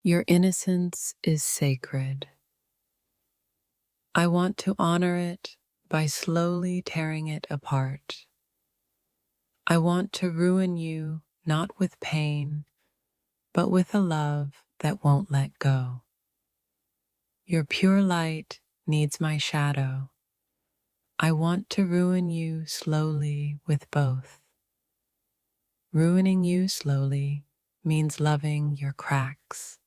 Your innocence is sacred. I want to honor it by slowly tearing it apart. I want to ruin you not with pain, but with a love that won't let go. Your pure light needs my shadow. I want to ruin you slowly with both. Ruining you slowly means loving your cracks,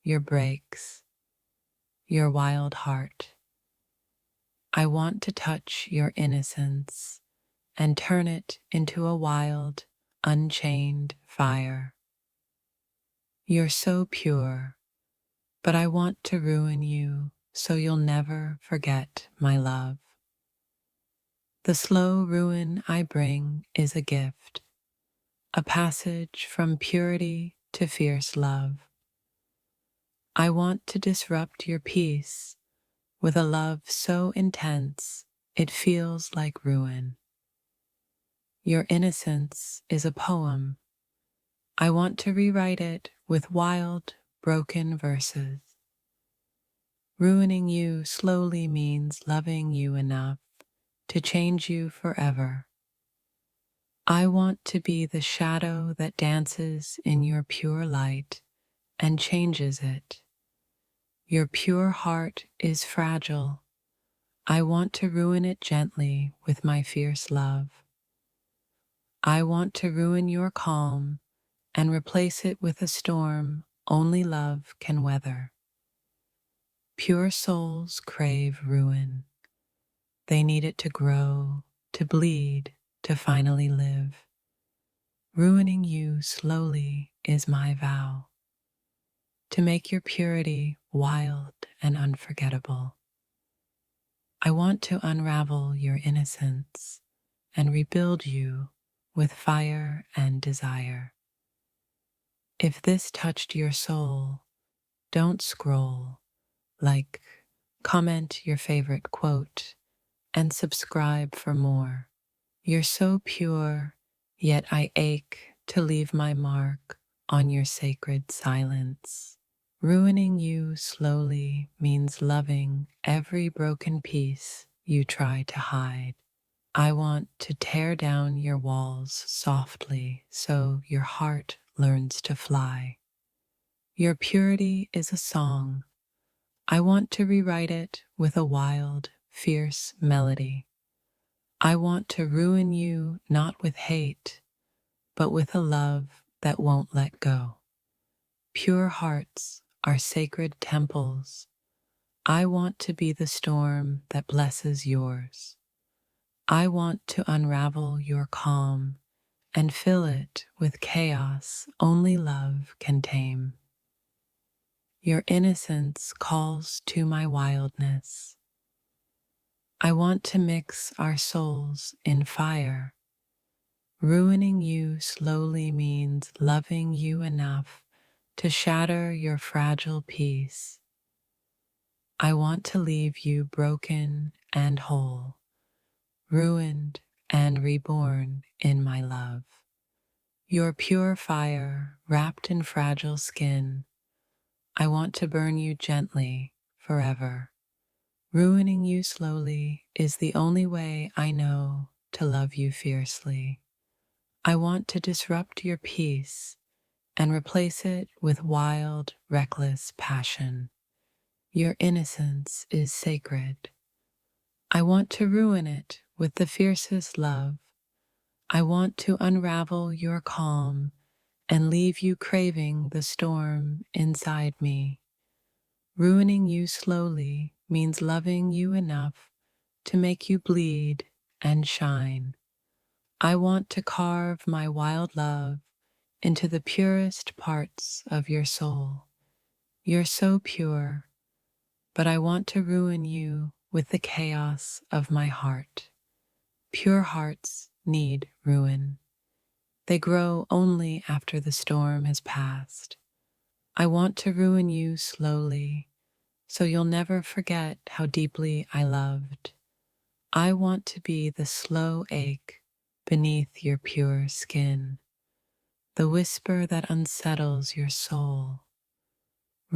your breaks, your wild heart. I want to touch your innocence and turn it into a wild, unchained fire. You're so pure, but I want to ruin you so you'll never forget my love. The slow ruin I bring is a gift, a passage from purity to fierce love. I want to disrupt your peace with a love so intense it feels like ruin. Your innocence is a poem. I want to rewrite it with wild, broken verses. Ruining you slowly means loving you enough to change you forever. I want to be the shadow that dances in your pure light and changes it. Your pure heart is fragile. I want to ruin it gently with my fierce love. I want to ruin your calm and replace it with a storm only love can weather. Pure souls crave ruin. They need it to grow, to bleed, to finally live. Ruining you slowly is my vow, to make your purity wild and unforgettable. I want to unravel your innocence and rebuild you with fire and desire. If this touched your soul, don't scroll, like, comment your favorite quote, and subscribe for more. You're so pure, yet I ache to leave my mark on your sacred silence. Ruining you slowly means loving every broken piece you try to hide. I want to tear down your walls softly so your heart learns to fly. Your purity is a song. I want to rewrite it with a wild, fierce melody. I want to ruin you not with hate, but with a love that won't let go. Pure hearts are sacred temples. I want to be the storm that blesses yours. I want to unravel your calm and fill it with chaos only love can tame. Your innocence calls to my wildness. I want to mix our souls in fire. Ruining you slowly means loving you enough to shatter your fragile peace. I want to leave you broken and whole, ruined and reborn in my love. Your pure fire wrapped in fragile skin, I want to burn you gently forever. Ruining you slowly is the only way I know to love you fiercely. I want to disrupt your peace and replace it with wild, reckless passion. Your innocence is sacred. I want to ruin it with the fiercest love. I want to unravel your calm and leave you craving the storm inside me. Ruining you slowly means loving you enough to make you bleed and shine. I want to carve my wild love into the purest parts of your soul. You're so pure, but I want to ruin you with the chaos of my heart. Pure hearts need ruin. They grow only after the storm has passed. I want to ruin you slowly, so you'll never forget how deeply I loved. I want to be the slow ache beneath your pure skin, the whisper that unsettles your soul.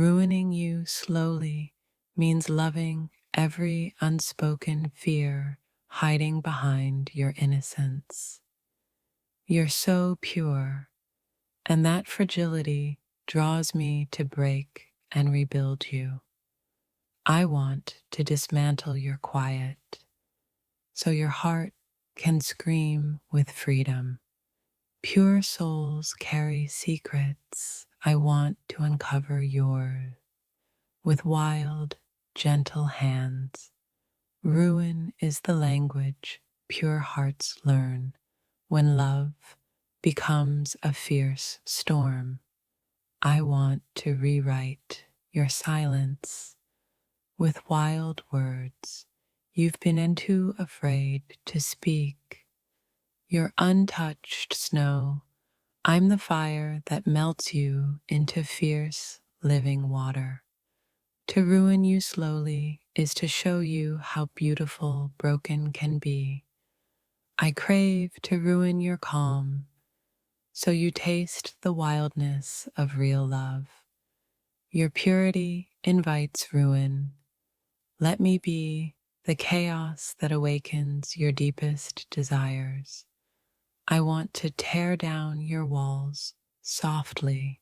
Ruining you slowly means loving every unspoken fear hiding behind your innocence. You're so pure, and that fragility draws me to break and rebuild you. I want to dismantle your quiet so your heart can scream with freedom. Pure souls carry secrets. I want to uncover yours with wild, gentle hands. Ruin is the language pure hearts learn when love becomes a fierce storm. I want to rewrite your silence with wild words you've been too afraid to speak. You're untouched snow. I'm the fire that melts you into fierce, living water. To ruin you slowly is to show you how beautiful broken can be. I crave to ruin your calm, so you taste the wildness of real love. Your purity invites ruin. Let me be the chaos that awakens your deepest desires. I want to tear down your walls softly,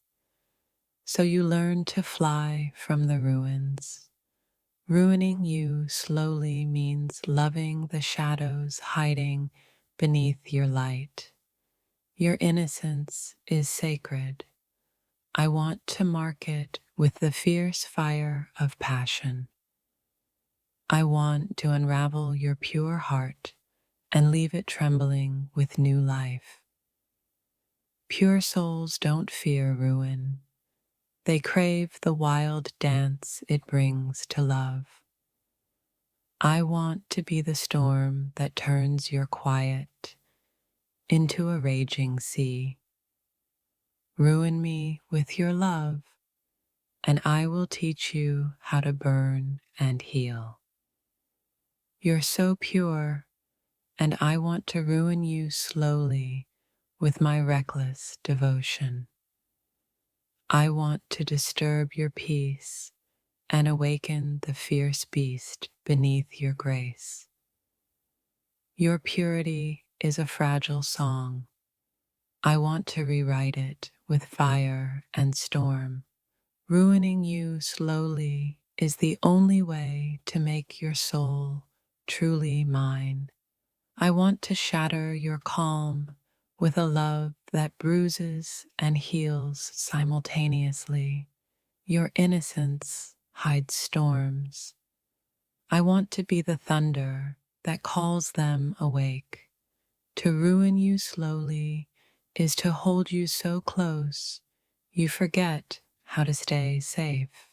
so you learn to fly from the ruins. Ruining you slowly means loving the shadows hiding beneath your light. Your innocence is sacred. I want to mark it with the fierce fire of passion. I want to unravel your pure heart and leave it trembling with new life. Pure souls don't fear ruin. They crave the wild dance it brings to love. I want to be the storm that turns your quiet into a raging sea. Ruin me with your love, and I will teach you how to burn and heal. You're so pure, and I want to ruin you slowly with my reckless devotion. I want to disturb your peace and awaken the fierce beast beneath your grace. Your purity is a fragile song. I want to rewrite it with fire and storm. Ruining you slowly is the only way to make your soul truly mine. I want to shatter your calm with a love that bruises and heals simultaneously. Your innocence hides storms. I want to be the thunder that calls them awake. To ruin you slowly is to hold you so close you forget how to stay safe.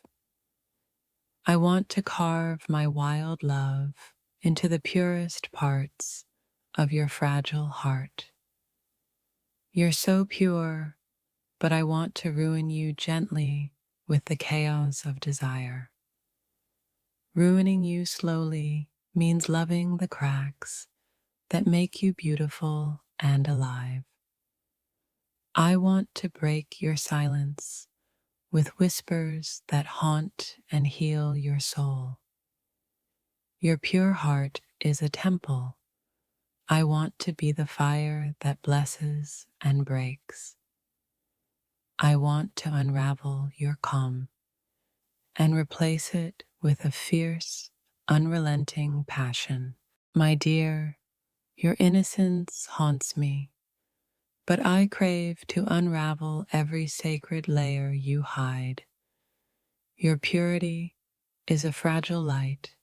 I want to carve my wild love into the purest parts of your fragile heart. You're so pure, but I want to ruin you gently with the chaos of desire. Ruining you slowly means loving the cracks that make you beautiful and alive. I want to break your silence with whispers that haunt and heal your soul. Your pure heart is a temple. I want to be the fire that blesses and breaks. I want to unravel your calm and replace it with a fierce, unrelenting passion. My dear, your innocence haunts me, but I crave to unravel every sacred layer you hide. Your purity is a fragile light.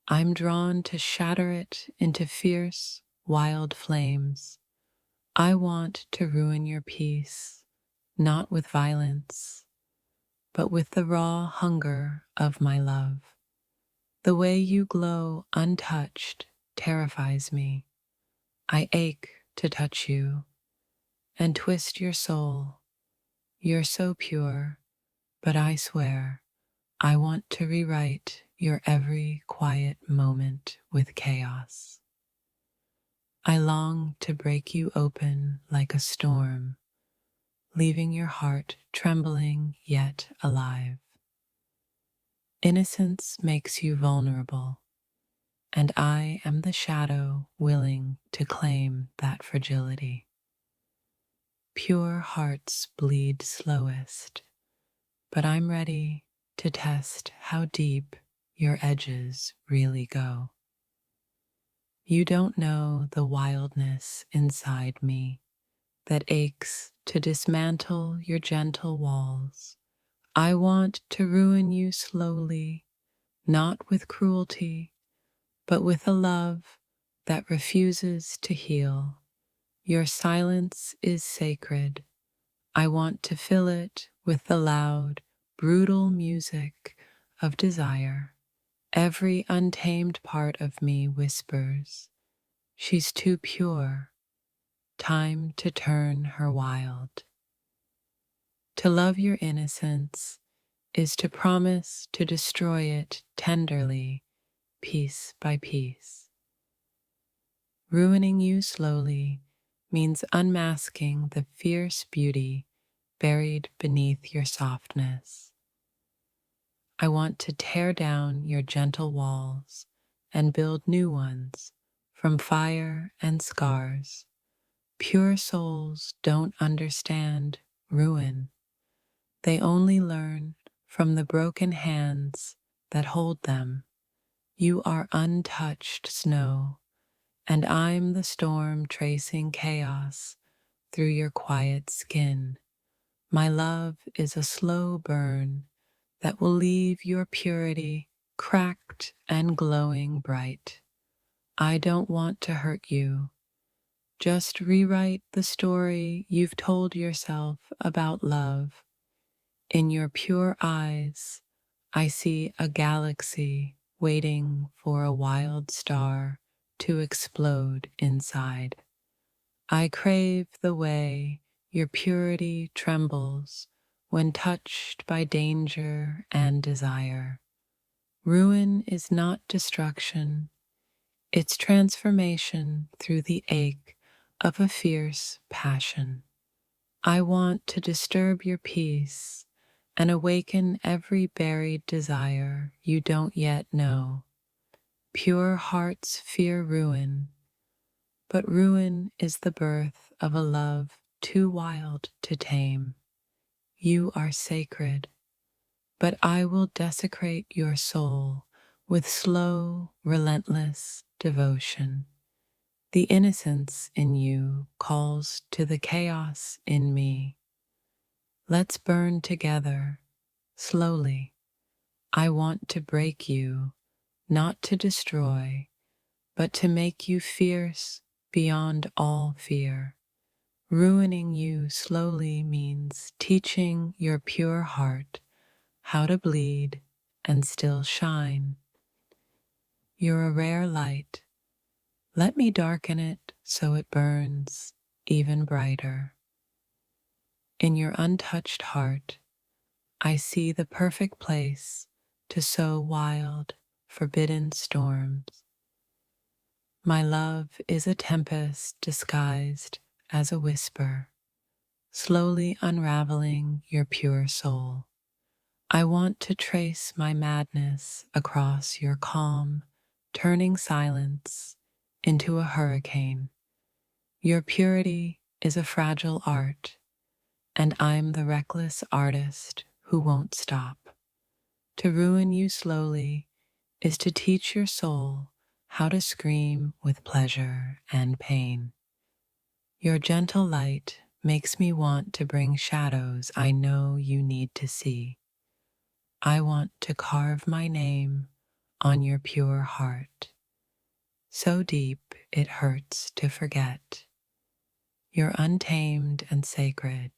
I'm drawn to shatter it into fierce, wild flames. I want to ruin your peace, not with violence, but with the raw hunger of my love. The way you glow untouched terrifies me. I ache to touch you and twist your soul. You're so pure, but I swear I want to rewrite your every quiet moment with chaos. I long to break you open like a storm, leaving your heart trembling yet alive. Innocence makes you vulnerable, and I am the shadow willing to claim that fragility. Pure hearts bleed slowest, but I'm ready to test how deep your edges really go. You don't know the wildness inside me that aches to dismantle your gentle walls. I want to ruin you slowly, not with cruelty, but with a love that refuses to heal. Your silence is sacred. I want to fill it with the loud, brutal music of desire. Every untamed part of me whispers, she's too pure, time to turn her wild. To love your innocence is to promise to destroy it tenderly, piece by piece. Ruining you slowly means unmasking the fierce beauty buried beneath your softness. I want to tear down your gentle walls and build new ones from fire and scars. Pure souls don't understand ruin. They only learn from the broken hands that hold them. You are untouched snow, and I'm the storm tracing chaos through your quiet skin. My love is a slow burn that will leave your purity cracked and glowing bright. I don't want to hurt you. Just rewrite the story you've told yourself about love. In your pure eyes, I see a galaxy waiting for a wild star to explode inside. I crave the way your purity trembles when touched by danger and desire. Ruin is not destruction, it's transformation through the ache of a fierce passion. I want to disturb your peace and awaken every buried desire you don't yet know. Pure hearts fear ruin, but ruin is the birth of a love too wild to tame. You are sacred, but I will desecrate your soul with slow, relentless devotion. The innocence in you calls to the chaos in me. Let's burn together, slowly. I want to break you, not to destroy, but to make you fierce beyond all fear. Ruining you slowly means teaching your pure heart how to bleed and still shine. You're a rare light. Let me darken it so it burns even brighter. In your untouched heart, I see the perfect place to sow wild, forbidden storms. My love is a tempest disguised as a whisper, slowly unraveling your pure soul. I want to trace my madness across your calm, turning silence into a hurricane. Your purity is a fragile art, and I'm the reckless artist who won't stop. To ruin you slowly is to teach your soul how to scream with pleasure and pain. Your gentle light makes me want to bring shadows I know you need to see. I want to carve my name on your pure heart, so deep it hurts to forget. You're untamed and sacred.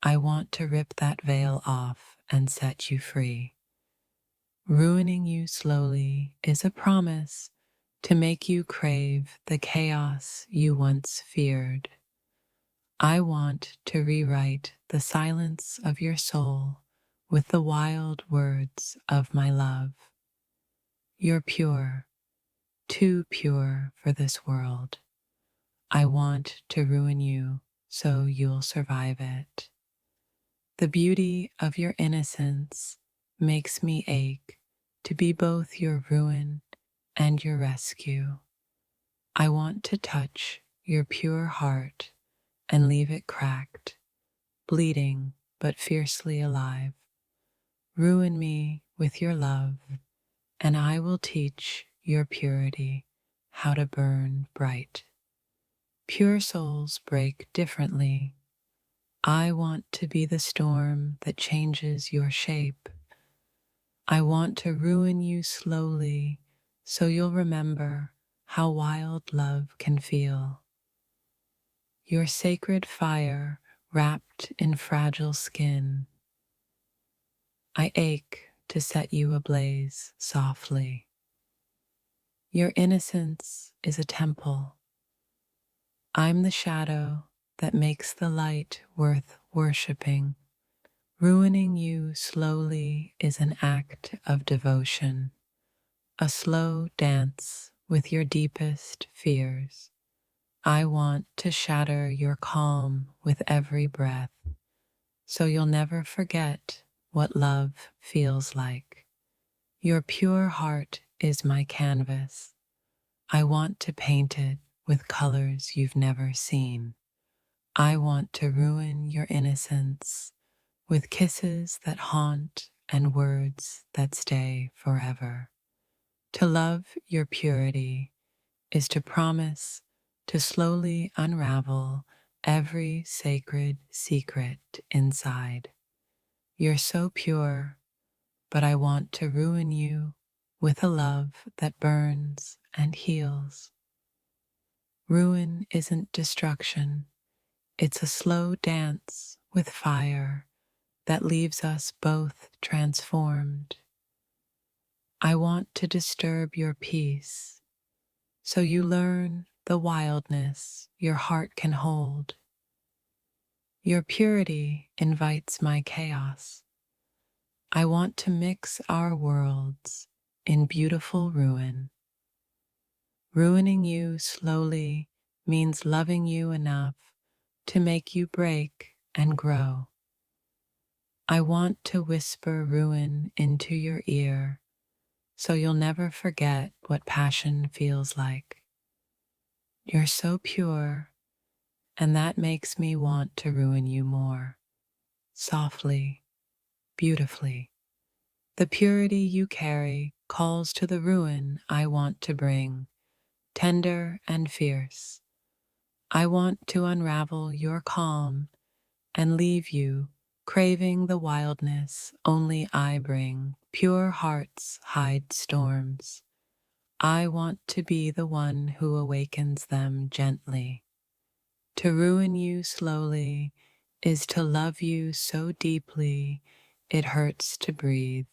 I want to rip that veil off and set you free. Ruining you slowly is a promise to make you crave the chaos you once feared. I want to rewrite the silence of your soul with the wild words of my love. You're pure, too pure for this world. I want to ruin you so you'll survive it. The beauty of your innocence makes me ache to be both your ruin and your rescue. I want to touch your pure heart and leave it cracked, bleeding but fiercely alive. Ruin me with your love, and I will teach your purity how to burn bright. Pure souls break differently. I want to be the storm that changes your shape. I want to ruin you slowly so you'll remember how wild love can feel. Your sacred fire wrapped in fragile skin. I ache to set you ablaze softly. Your innocence is a temple. I'm the shadow that makes the light worth worshipping. Ruining you slowly is an act of devotion, a slow dance with your deepest fears. I want to shatter your calm with every breath, so you'll never forget what love feels like. Your pure heart is my canvas. I want to paint it with colors you've never seen. I want to ruin your innocence with kisses that haunt and words that stay forever. To love your purity is to promise to slowly unravel every sacred secret inside. You're so pure, but I want to ruin you with a love that burns and heals. Ruin isn't destruction, it's a slow dance with fire that leaves us both transformed. I want to disturb your peace so you learn the wildness your heart can hold. Your purity invites my chaos. I want to mix our worlds in beautiful ruin. Ruining you slowly means loving you enough to make you break and grow. I want to whisper ruin into your ear so you'll never forget what passion feels like. You're so pure, and that makes me want to ruin you more. Softly, beautifully. The purity you carry calls to the ruin I want to bring, tender and fierce. I want to unravel your calm and leave you craving the wildness only I bring. Pure hearts hide storms. I want to be the one who awakens them gently. To ruin you slowly is to love you so deeply it hurts to breathe.